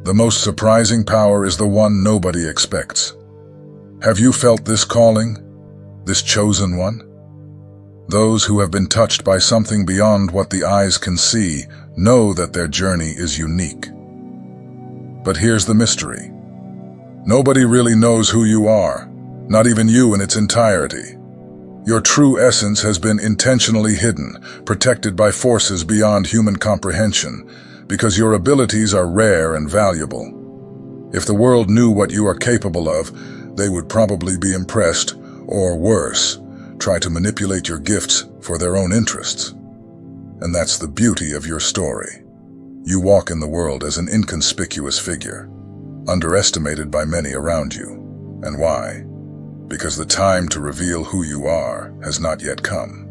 The most surprising power is the one nobody expects. Have you felt this calling? This chosen one? Those who have been touched by something beyond what the eyes can see know that their journey is unique. But here's the mystery. Nobody really knows who you are, not even you in its entirety. Your true essence has been intentionally hidden, protected by forces beyond human comprehension, because your abilities are rare and valuable. If the world knew what you are capable of, they would probably be impressed, or worse, try to manipulate your gifts for their own interests. And that's the beauty of your story. You walk in the world as an inconspicuous figure, underestimated by many around you. And why? Because the time to reveal who you are has not yet come.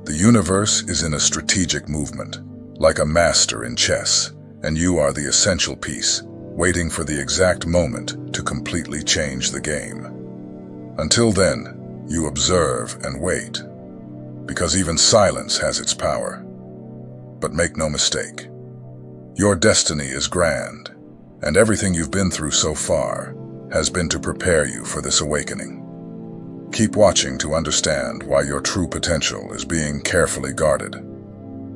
The universe is in a strategic movement, like a master in chess, and you are the essential piece, waiting for the exact moment to completely change the game. Until then, you observe and wait, because even silence has its power. But make no mistake, your destiny is grand, and everything you've been through so far has been to prepare you for this awakening. Keep watching to understand why your true potential is being carefully guarded.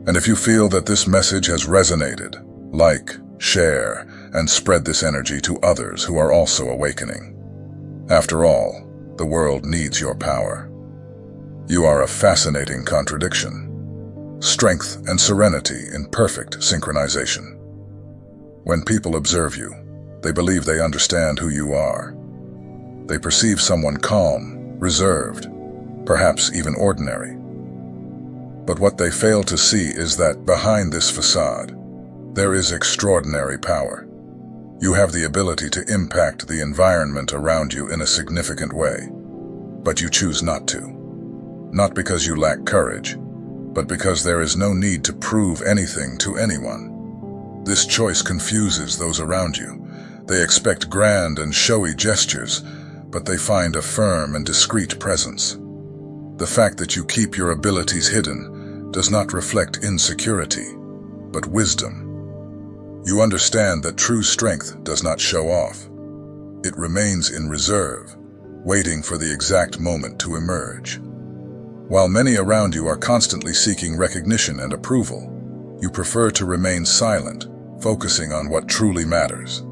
And if you feel that this message has resonated, like, share, and spread this energy to others who are also awakening. After all, the world needs your power. You are a fascinating contradiction. Strength and serenity in perfect synchronization. When people observe you, they believe they understand who you are. They perceive someone calm, reserved, perhaps even ordinary. But what they fail to see is that behind this facade, there is extraordinary power. You have the ability to impact the environment around you in a significant way, but you choose not to. Not because you lack courage, but because there is no need to prove anything to anyone. This choice confuses those around you. They expect grand and showy gestures, but they find a firm and discreet presence. The fact that you keep your abilities hidden does not reflect insecurity, but wisdom. You understand that true strength does not show off. It remains in reserve, waiting for the exact moment to emerge. While many around you are constantly seeking recognition and approval, you prefer to remain silent, focusing on what truly matters.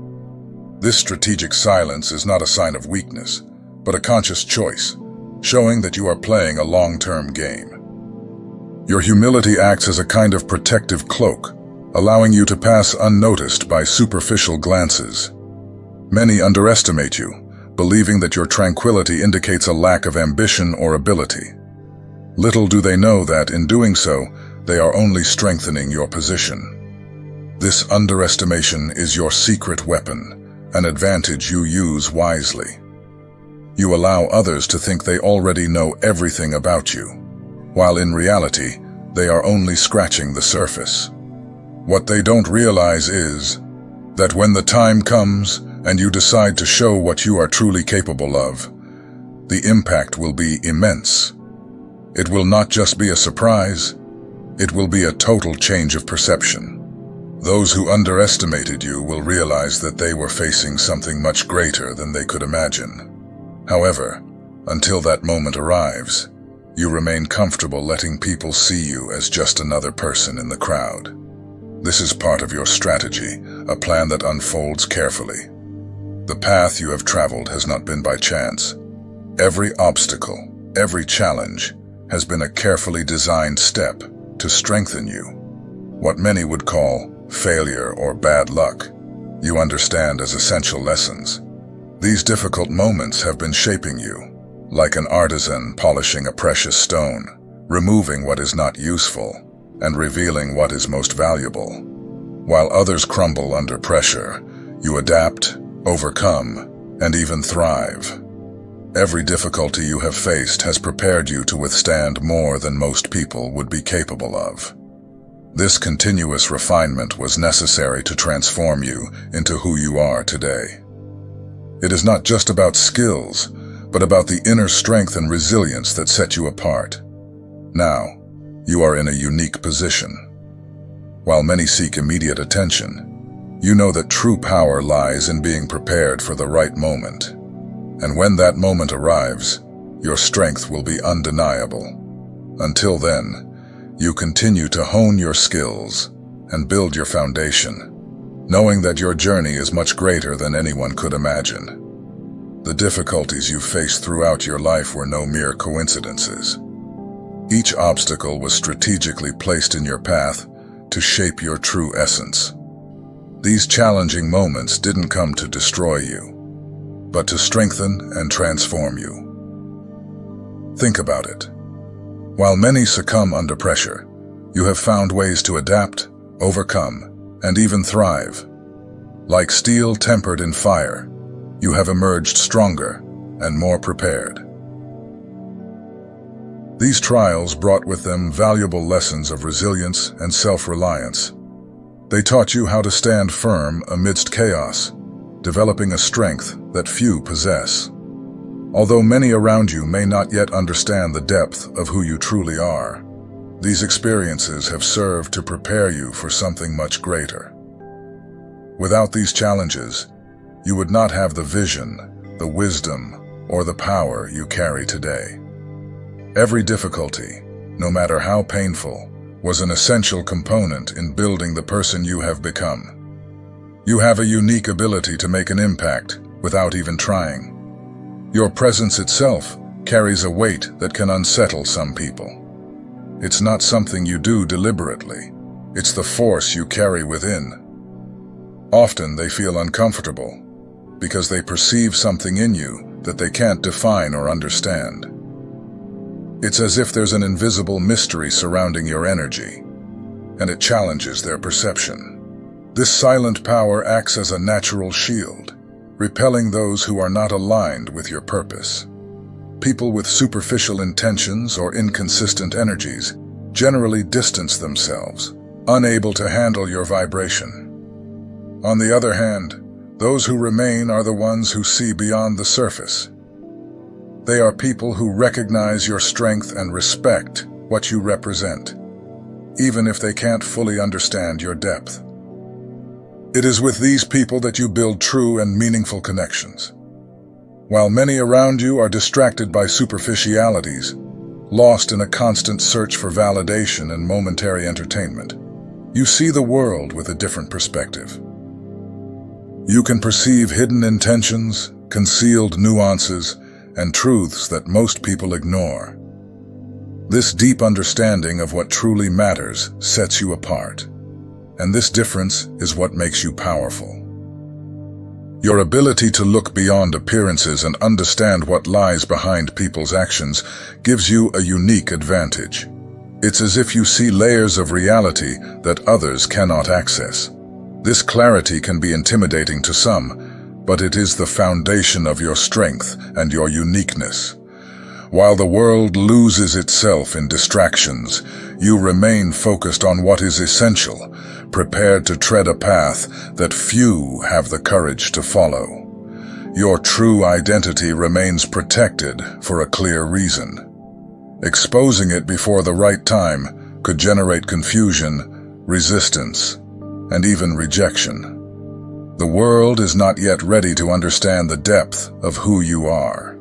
This strategic silence is not a sign of weakness, but a conscious choice, showing that you are playing a long-term game. Your humility acts as a kind of protective cloak, allowing you to pass unnoticed by superficial glances. Many underestimate you, believing that your tranquility indicates a lack of ambition or ability. Little do they know that, in doing so, they are only strengthening your position. This underestimation is your secret weapon, an advantage you use wisely. You allow others to think they already know everything about you, while in reality, they are only scratching the surface. What they don't realize is that when the time comes and you decide to show what you are truly capable of, the impact will be immense. It will not just be a surprise, it will be a total change of perception. Those who underestimated you will realize that they were facing something much greater than they could imagine. However, until that moment arrives, you remain comfortable letting people see you as just another person in the crowd. This is part of your strategy, a plan that unfolds carefully. The path you have traveled has not been by chance. Every obstacle, every challenge, has been a carefully designed step to strengthen you. What many would call failure or bad luck, you understand as essential lessons. These difficult moments have been shaping you, like an artisan polishing a precious stone, removing what is not useful and revealing what is most valuable. While others crumble under pressure, you adapt, overcome, and even thrive. Every difficulty you have faced has prepared you to withstand more than most people would be capable of. This continuous refinement was necessary to transform you into who you are today. It is not just about skills, but about the inner strength and resilience that set you apart. Now, you are in a unique position. While many seek immediate attention, You know that true power lies in being prepared for the right moment. And when that moment arrives, your strength will be undeniable. Until then, you continue to hone your skills and build your foundation, knowing that your journey is much greater than anyone could imagine. The difficulties you faced throughout your life were no mere coincidences. Each obstacle was strategically placed in your path to shape your true essence. These challenging moments didn't come to destroy you, but to strengthen and transform you. Think about it. While many succumb under pressure, you have found ways to adapt, overcome, and even thrive. Like steel tempered in fire, you have emerged stronger and more prepared. These trials brought with them valuable lessons of resilience and self-reliance. They taught you how to stand firm amidst chaos, developing a strength that few possess. Although many around you may not yet understand the depth of who you truly are, these experiences have served to prepare you for something much greater. Without these challenges, you would not have the vision, the wisdom, or the power you carry today. Every difficulty, no matter how painful, was an essential component in building the person you have become. You have a unique ability to make an impact without even trying. Your presence itself carries a weight that can unsettle some people. It's not something you do deliberately. It's the force you carry within. Often they feel uncomfortable because they perceive something in you that they can't define or understand. It's as if there's an invisible mystery surrounding your energy, and it challenges their perception. This silent power acts as a natural shield, repelling those who are not aligned with your purpose. People with superficial intentions or inconsistent energies generally distance themselves, unable to handle your vibration. On the other hand, those who remain are the ones who see beyond the surface. They are people who recognize your strength and respect what you represent, even if they can't fully understand your depth. It is with these people that you build true and meaningful connections. While many around you are distracted by superficialities, lost in a constant search for validation and momentary entertainment, you see the world with a different perspective. You can perceive hidden intentions, concealed nuances, and truths that most people ignore. This deep understanding of what truly matters sets you apart, and this difference is what makes you powerful. Your ability to look beyond appearances and understand what lies behind people's actions gives you a unique advantage. It's as if you see layers of reality that others cannot access. This clarity can be intimidating to some, but it is the foundation of your strength and your uniqueness. While the world loses itself in distractions, you remain focused on what is essential, prepared to tread a path that few have the courage to follow. Your true identity remains protected for a clear reason. Exposing it before the right time could generate confusion, resistance, and even rejection. The world is not yet ready to understand the depth of who you are.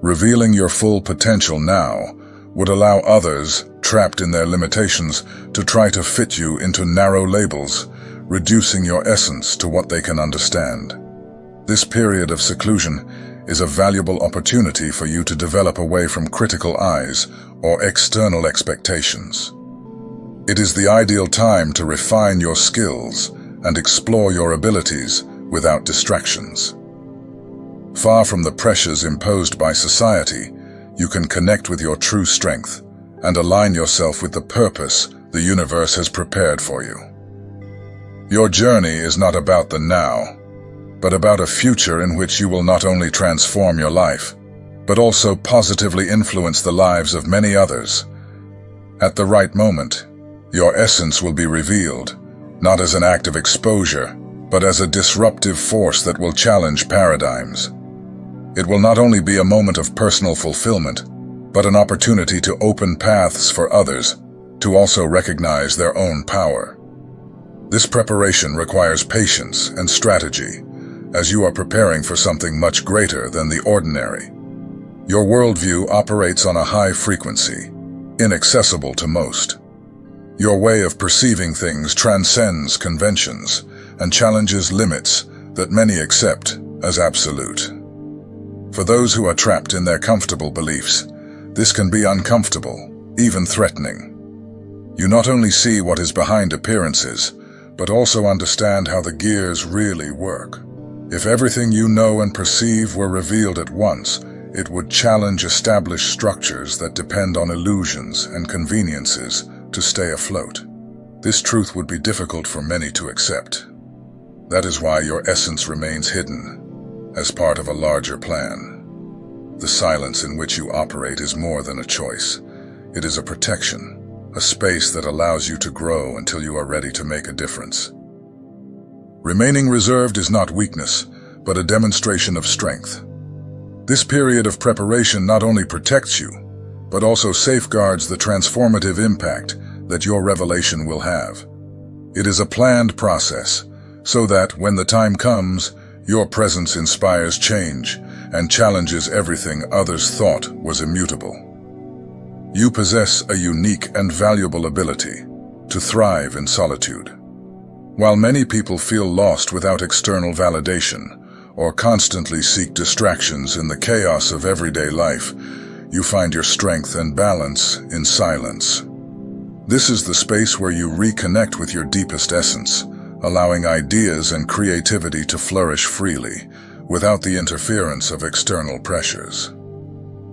Revealing your full potential now would allow others, trapped in their limitations, to try to fit you into narrow labels, reducing your essence to what they can understand. This period of seclusion is a valuable opportunity for you to develop away from critical eyes or external expectations. It is the ideal time to refine your skills and explore your abilities without distractions. Far from the pressures imposed by society, you can connect with your true strength and align yourself with the purpose the universe has prepared for you. Your journey is not about the now, but about a future in which you will not only transform your life, but also positively influence the lives of many others. At the right moment, your essence will be revealed, not as an act of exposure, but as a disruptive force that will challenge paradigms. It will not only be a moment of personal fulfillment, but an opportunity to open paths for others to also recognize their own power. This preparation requires patience and strategy, as you are preparing for something much greater than the ordinary. Your worldview operates on a high frequency, inaccessible to most. Your way of perceiving things transcends conventions and challenges limits that many accept as absolute. For those who are trapped in their comfortable beliefs, this can be uncomfortable, even threatening. You not only see what is behind appearances, but also understand how the gears really work. If everything you know and perceive were revealed at once, it would challenge established structures that depend on illusions and conveniences to stay afloat. This truth would be difficult for many to accept. That is why your essence remains hidden, as part of a larger plan. The silence in which you operate is more than a choice. It is a protection, a space that allows you to grow until you are ready to make a difference. Remaining reserved is not weakness, but a demonstration of strength. This period of preparation not only protects you, but also safeguards the transformative impact that your revelation will have. It is a planned process, so that when the time comes, your presence inspires change and challenges everything others thought was immutable. You possess a unique and valuable ability to thrive in solitude. While many people feel lost without external validation or constantly seek distractions in the chaos of everyday life, you find your strength and balance in silence. This is the space where you reconnect with your deepest essence, allowing ideas and creativity to flourish freely, without the interference of external pressures.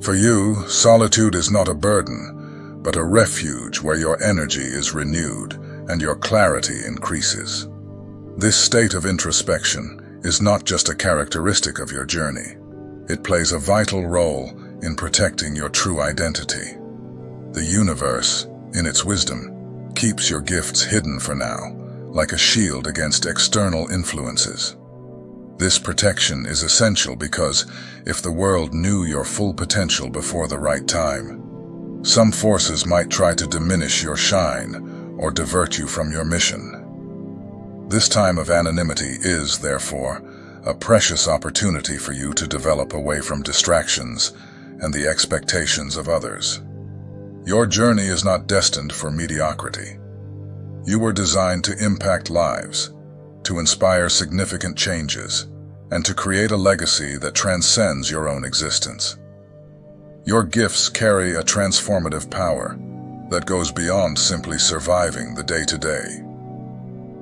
For you, solitude is not a burden, but a refuge where your energy is renewed and your clarity increases. This state of introspection is not just a characteristic of your journey. It plays a vital role in protecting your true identity. The universe, in its wisdom, keeps your gifts hidden for now, like a shield against external influences. This protection is essential because if the world knew your full potential before the right time, some forces might try to diminish your shine or divert you from your mission. This time of anonymity is, therefore, a precious opportunity for you to develop away from distractions and the expectations of others. Your journey is not destined for mediocrity. You were designed to impact lives, to inspire significant changes, and to create a legacy that transcends your own existence. Your gifts carry a transformative power that goes beyond simply surviving the day-to-day.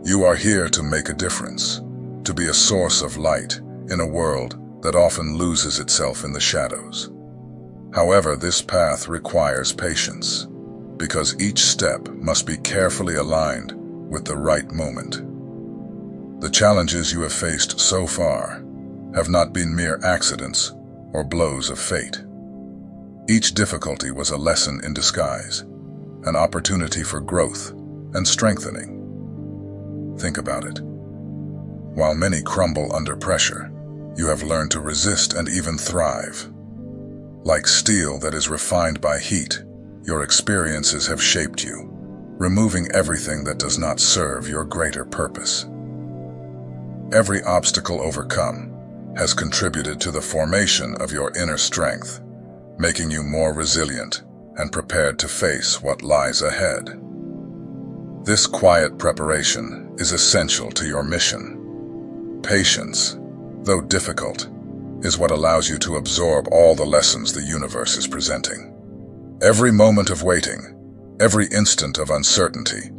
You are here to make a difference, to be a source of light in a world that often loses itself in the shadows. However, this path requires patience, because each step must be carefully aligned with the right moment. The challenges you have faced so far have not been mere accidents or blows of fate. Each difficulty was a lesson in disguise, an opportunity for growth and strengthening. Think about it. While many crumble under pressure, you have learned to resist and even thrive. Like steel that is refined by heat, your experiences have shaped you, removing everything that does not serve your greater purpose. Every obstacle overcome has contributed to the formation of your inner strength, making you more resilient and prepared to face what lies ahead. This quiet preparation is essential to your mission. Patience, though difficult, is what allows you to absorb all the lessons the universe is presenting. Every moment of waiting, every instant of uncertainty,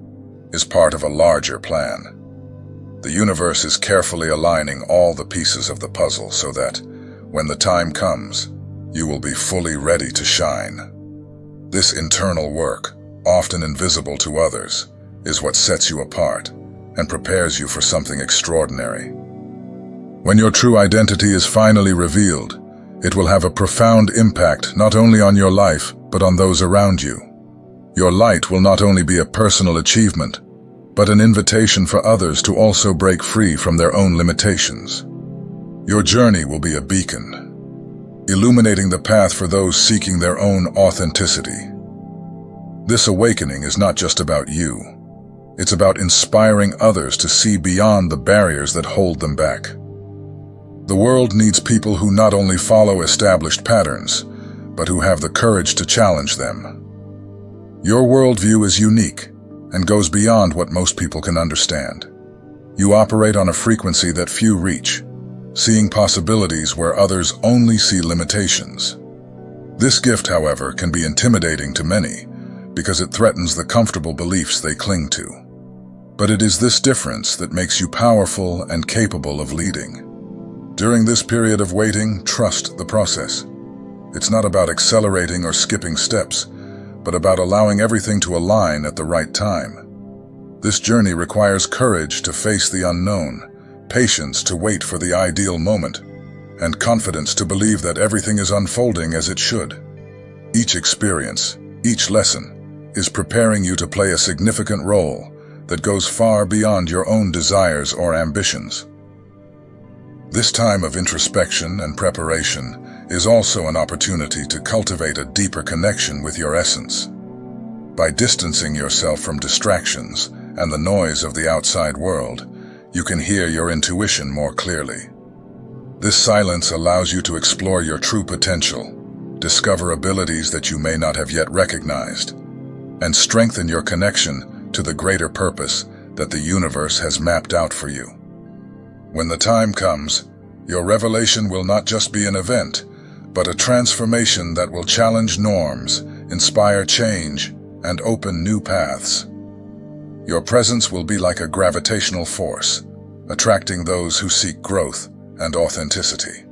is part of a larger plan. The universe is carefully aligning all the pieces of the puzzle so that, when the time comes, you will be fully ready to shine. This internal work, often invisible to others, is what sets you apart and prepares you for something extraordinary. When your true identity is finally revealed, it will have a profound impact not only on your life, but on those around you. Your light will not only be a personal achievement, but an invitation for others to also break free from their own limitations. Your journey will be a beacon, illuminating the path for those seeking their own authenticity. This awakening is not just about you. It's about inspiring others to see beyond the barriers that hold them back. The world needs people who not only follow established patterns, but who have the courage to challenge them. Your worldview is unique and goes beyond what most people can understand. You operate on a frequency that few reach, seeing possibilities where others only see limitations. This gift, however, can be intimidating to many because it threatens the comfortable beliefs they cling to. But it is this difference that makes you powerful and capable of leading. During this period of waiting, trust the process. It's not about accelerating or skipping steps, but about allowing everything to align at the right time. This journey requires courage to face the unknown, patience to wait for the ideal moment, and confidence to believe that everything is unfolding as it should. Each experience, each lesson, is preparing you to play a significant role that goes far beyond your own desires or ambitions. This time of introspection and preparation is also an opportunity to cultivate a deeper connection with your essence. By distancing yourself from distractions and the noise of the outside world, you can hear your intuition more clearly. This silence allows you to explore your true potential, discover abilities that you may not have yet recognized, and strengthen your connection to the greater purpose that the universe has mapped out for you. When the time comes, your revelation will not just be an event, but a transformation that will challenge norms, inspire change, and open new paths. Your presence will be like a gravitational force, attracting those who seek growth and authenticity.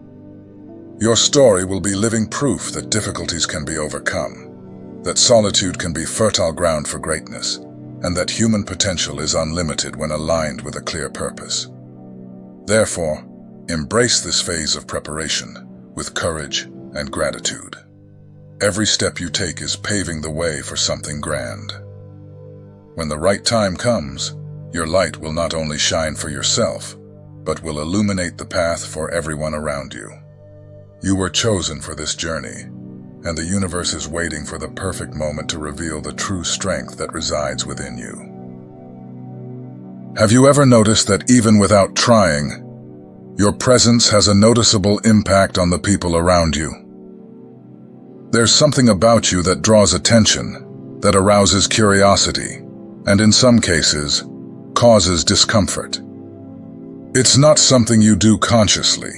Your story will be living proof that difficulties can be overcome, that solitude can be fertile ground for greatness, and that human potential is unlimited when aligned with a clear purpose. Therefore, embrace this phase of preparation with courage and gratitude. Every step you take is paving the way for something grand. When the right time comes, your light will not only shine for yourself, but will illuminate the path for everyone around you. You were chosen for this journey, and the universe is waiting for the perfect moment to reveal the true strength that resides within you. Have you ever noticed that even without trying, your presence has a noticeable impact on the people around you? There's something about you that draws attention, that arouses curiosity, and in some cases, causes discomfort. It's not something you do consciously.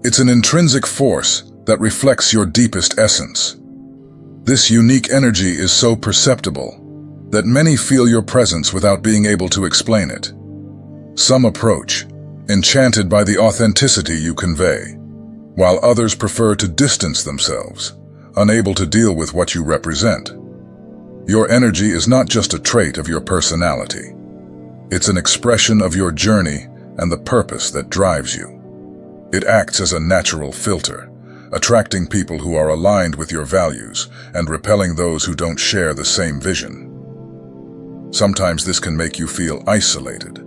It's an intrinsic force that reflects your deepest essence. This unique energy is so perceptible that many feel your presence without being able to explain it. Some approach, enchanted by the authenticity you convey, while others prefer to distance themselves, unable to deal with what you represent. Your energy is not just a trait of your personality. It's an expression of your journey and the purpose that drives you. It acts as a natural filter, attracting people who are aligned with your values and repelling those who don't share the same vision. Sometimes this can make you feel isolated,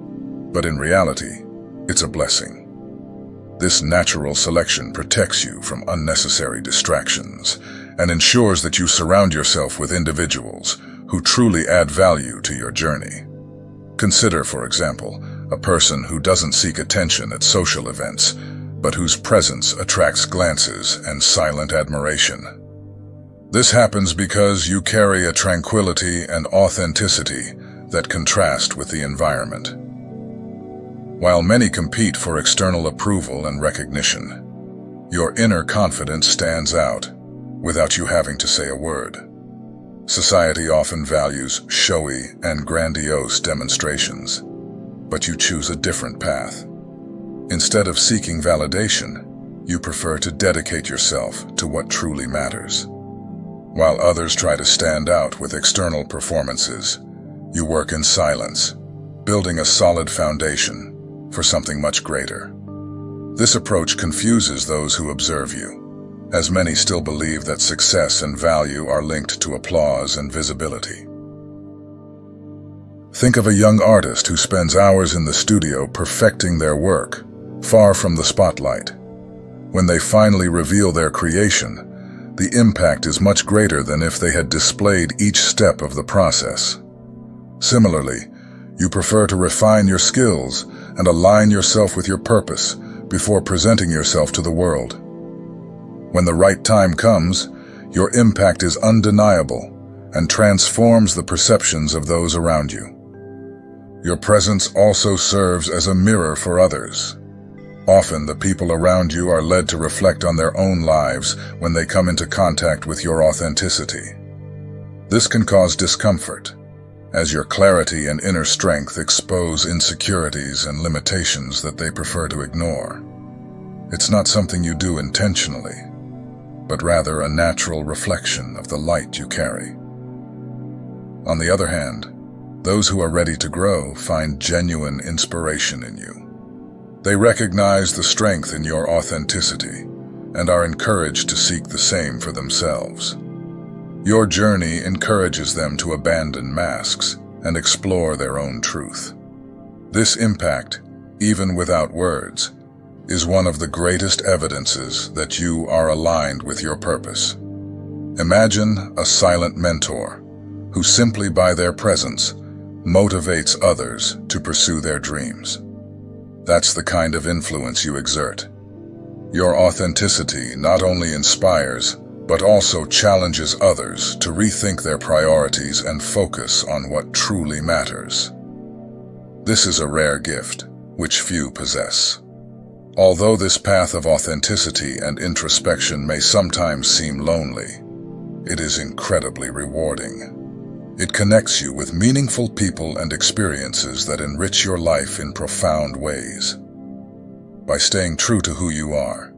but in reality, it's a blessing. This natural selection protects you from unnecessary distractions and ensures that you surround yourself with individuals who truly add value to your journey. Consider, for example, a person who doesn't seek attention at social events, but whose presence attracts glances and silent admiration. This happens because you carry a tranquility and authenticity that contrast with the environment. While many compete for external approval and recognition, your inner confidence stands out without you having to say a word. Society often values showy and grandiose demonstrations, but you choose a different path. Instead of seeking validation, you prefer to dedicate yourself to what truly matters. While others try to stand out with external performances, you work in silence, building a solid foundation for something much greater. This approach confuses those who observe you, as many still believe that success and value are linked to applause and visibility. Think of a young artist who spends hours in the studio perfecting their work, far from the spotlight. When they finally reveal their creation, the impact is much greater than if they had displayed each step of the process. Similarly, You prefer to refine your skills and align yourself with your purpose before presenting yourself to the world. When the right time comes, your impact is undeniable and transforms the perceptions of those around you. Your presence also serves as a mirror for others. Often, the people around you are led to reflect on their own lives when they come into contact with your authenticity. This can cause discomfort, as your clarity and inner strength expose insecurities and limitations that they prefer to ignore. It's not something you do intentionally, but rather a natural reflection of the light you carry. On the other hand, those who are ready to grow find genuine inspiration in you. They recognize the strength in your authenticity and are encouraged to seek the same for themselves. Your journey encourages them to abandon masks and explore their own truth. This impact, even without words, is one of the greatest evidences that you are aligned with your purpose. Imagine a silent mentor who simply by their presence motivates others to pursue their dreams. That's the kind of influence you exert. Your authenticity not only inspires, but also challenges others to rethink their priorities and focus on what truly matters. This is a rare gift, which few possess. Although this path of authenticity and introspection may sometimes seem lonely, it is incredibly rewarding. It connects you with meaningful people and experiences that enrich your life in profound ways. By staying true to who you are,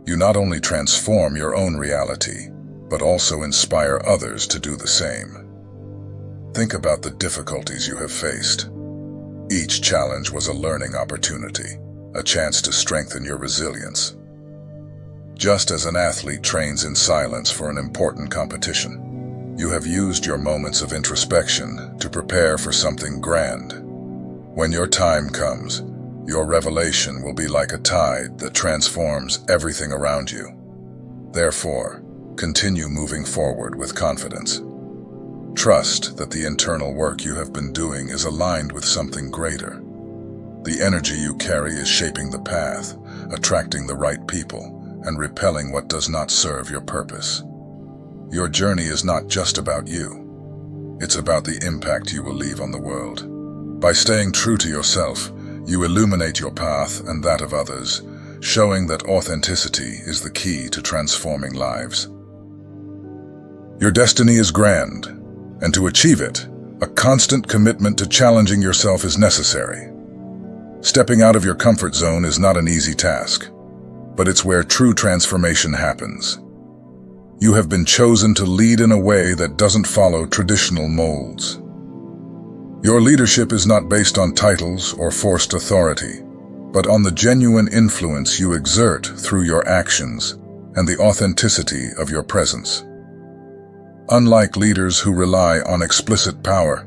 you not only transform your own reality, but also inspire others to do the same. Think about the difficulties you have faced. Each challenge was a learning opportunity, a chance to strengthen your resilience. Just as an athlete trains in silence for an important competition, you have used your moments of introspection to prepare for something grand. When your time comes, your revelation will be like a tide that transforms everything around you. Therefore, continue moving forward with confidence. Trust that the internal work you have been doing is aligned with something greater. The energy you carry is shaping the path, attracting the right people, and repelling what does not serve your purpose. Your journey is not just about you. It's about the impact you will leave on the world. By staying true to yourself, you illuminate your path and that of others, showing that authenticity is the key to transforming lives. Your destiny is grand, and to achieve it, a constant commitment to challenging yourself is necessary. Stepping out of your comfort zone is not an easy task, but it's where true transformation happens. You have been chosen to lead in a way that doesn't follow traditional molds. Your leadership is not based on titles or forced authority, but on the genuine influence you exert through your actions and the authenticity of your presence. Unlike leaders who rely on explicit power,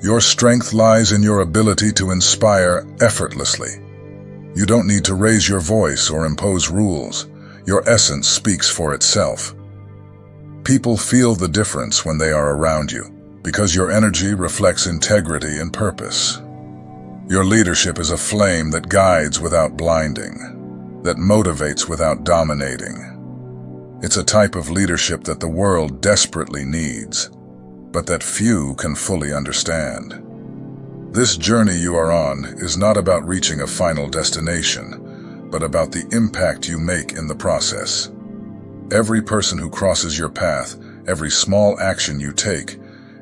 your strength lies in your ability to inspire effortlessly. You don't need to raise your voice or impose rules. Your essence speaks for itself. People feel the difference when they are around you, because your energy reflects integrity and purpose. Your leadership is a flame that guides without blinding, that motivates without dominating. It's a type of leadership that the world desperately needs, but that few can fully understand. This journey you are on is not about reaching a final destination, but about the impact you make in the process. Every person who crosses your path, every small action you take,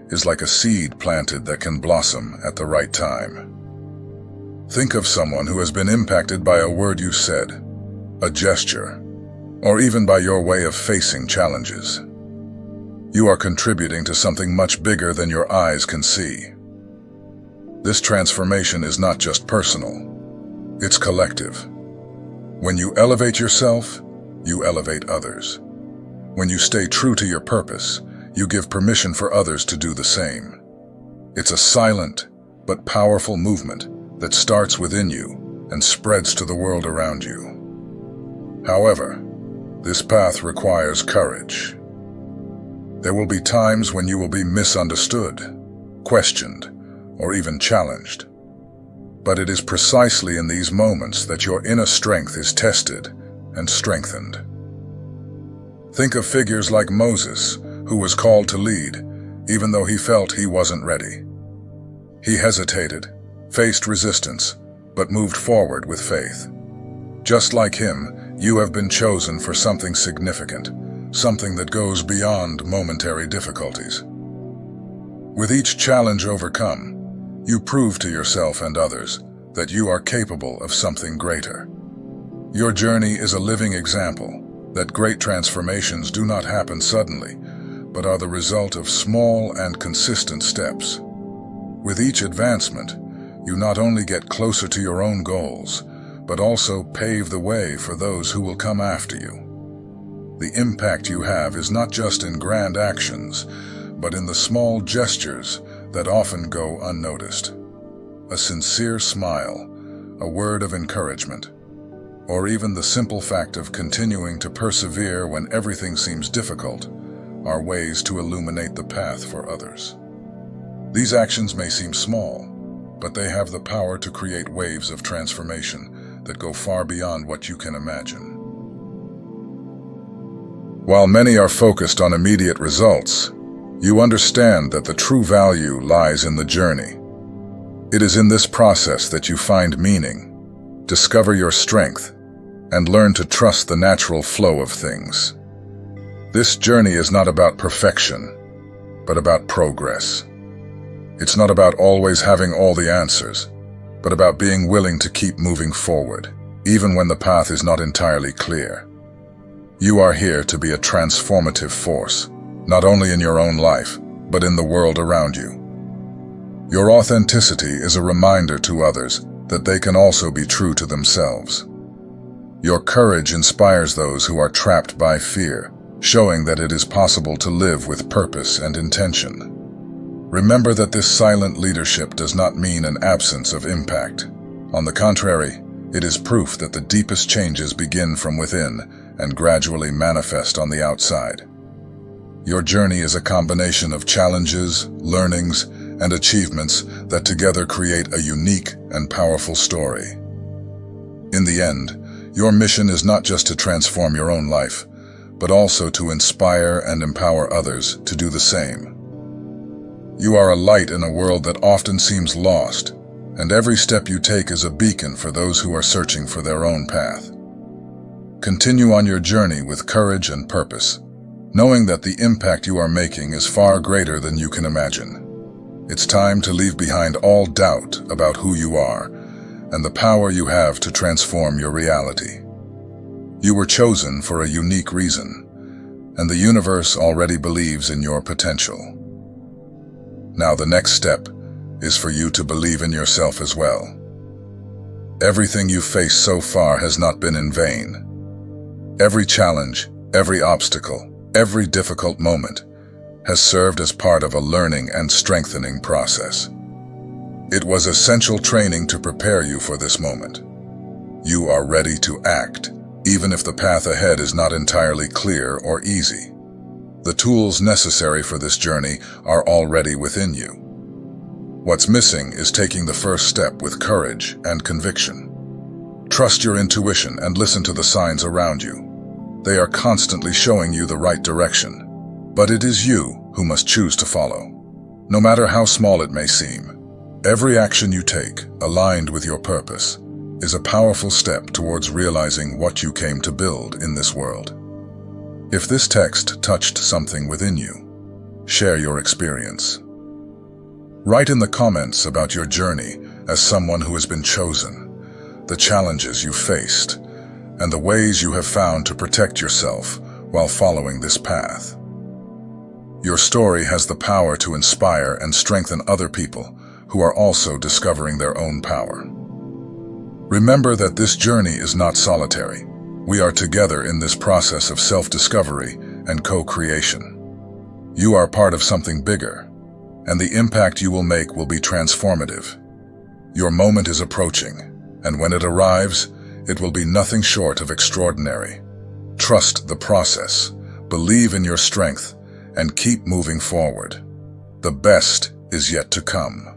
is like a seed planted that can blossom at the right time. Think of someone who has been impacted by a word you said, a gesture, or even by your way of facing challenges. You are contributing to something much bigger than your eyes can see. This transformation is not just personal, it's collective. When you elevate yourself, you elevate others. When you stay true to your purpose, you give permission for others to do the same. It's a silent but powerful movement that starts within you and spreads to the world around you. However, this path requires courage. There will be times when you will be misunderstood, questioned, or even challenged. But it is precisely in these moments that your inner strength is tested and strengthened. Think of figures like Moses, who was called to lead, even though he felt he wasn't ready. He hesitated, faced resistance, but moved forward with faith. Just like him, you have been chosen for something significant, something that goes beyond momentary difficulties. With each challenge overcome, you prove to yourself and others that you are capable of something greater. Your journey is a living example that great transformations do not happen suddenly, but are the result of small and consistent steps. With each advancement, you not only get closer to your own goals, but also pave the way for those who will come after you. The impact you have is not just in grand actions, but in the small gestures that often go unnoticed. A sincere smile, a word of encouragement, or even the simple fact of continuing to persevere when everything seems difficult are ways to illuminate the path for others. These actions may seem small, but they have the power to create waves of transformation that go far beyond what you can imagine. While many are focused on immediate results, you understand that the true value lies in the journey. It is in this process that you find meaning, discover your strength, and learn to trust the natural flow of things. This journey is not about perfection, but about progress. It's not about always having all the answers, but about being willing to keep moving forward, even when the path is not entirely clear. You are here to be a transformative force, not only in your own life, but in the world around you. Your authenticity is a reminder to others that they can also be true to themselves. Your courage inspires those who are trapped by fear, showing that it is possible to live with purpose and intention. Remember that this silent leadership does not mean an absence of impact. On the contrary, it is proof that the deepest changes begin from within and gradually manifest on the outside. Your journey is a combination of challenges, learnings, and achievements that together create a unique and powerful story. In the end, your mission is not just to transform your own life, but also to inspire and empower others to do the same. You are a light in a world that often seems lost, and every step you take is a beacon for those who are searching for their own path. Continue on your journey with courage and purpose, knowing that the impact you are making is far greater than you can imagine. It's time to leave behind all doubt about who you are and the power you have to transform your reality. You were chosen for a unique reason, and the universe already believes in your potential. Now the next step is for you to believe in yourself as well. Everything you've faced so far has not been in vain. Every challenge, every obstacle, every difficult moment has served as part of a learning and strengthening process. It was essential training to prepare you for this moment. You are ready to act, even if the path ahead is not entirely clear or easy. The tools necessary for this journey are already within you. What's missing is taking the first step with courage and conviction. Trust your intuition and listen to the signs around you. They are constantly showing you the right direction, but it is you who must choose to follow. No matter how small it may seem, every action you take, aligned with your purpose, is a powerful step towards realizing what you came to build in this world. If this text touched something within you, share your experience. Write in the comments about your journey as someone who has been chosen, the challenges you faced, and the ways you have found to protect yourself while following this path. Your story has the power to inspire and strengthen other people who are also discovering their own power. Remember that this journey is not solitary. We are together in this process of self-discovery and co-creation. You are part of something bigger, and the impact you will make will be transformative. Your moment is approaching, and when it arrives, it will be nothing short of extraordinary. Trust the process, believe in your strength, and keep moving forward. The best is yet to come.